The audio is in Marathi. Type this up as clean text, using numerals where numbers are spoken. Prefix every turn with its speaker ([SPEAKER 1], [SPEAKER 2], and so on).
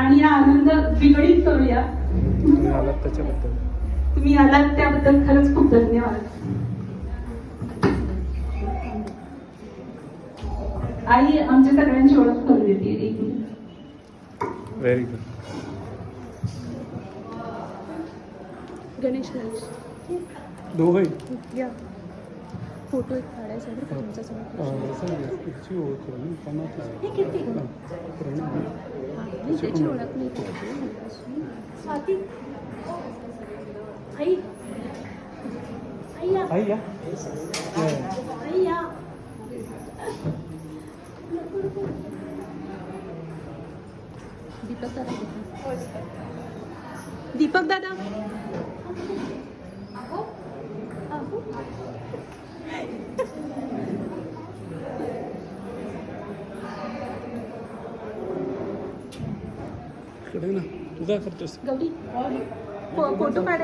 [SPEAKER 1] आणि हा आनंद द्विगुणित करूया.
[SPEAKER 2] तुम्ही आलात त्याच्याबद्दल.
[SPEAKER 1] तुम्ही आलात त्याबद्दल खरंच खूप धन्यवाद. आई आमच्या सगळ्यांची ओळख करून देते. एक मिनिट.
[SPEAKER 2] Very good.
[SPEAKER 3] गणेश
[SPEAKER 2] दोघंही
[SPEAKER 3] या फोटो एक काढायचा आहे का तुमच्यासमोर?
[SPEAKER 2] त्याची ओळख करून त्यांना
[SPEAKER 3] हे किती त्याची ओळख नाही स्वाती आई आई या
[SPEAKER 2] आई या.
[SPEAKER 3] आई या दीपक दादा दीपक दादा
[SPEAKER 2] कडे ना तुझा करतोस
[SPEAKER 3] गौरी फोटो काढ.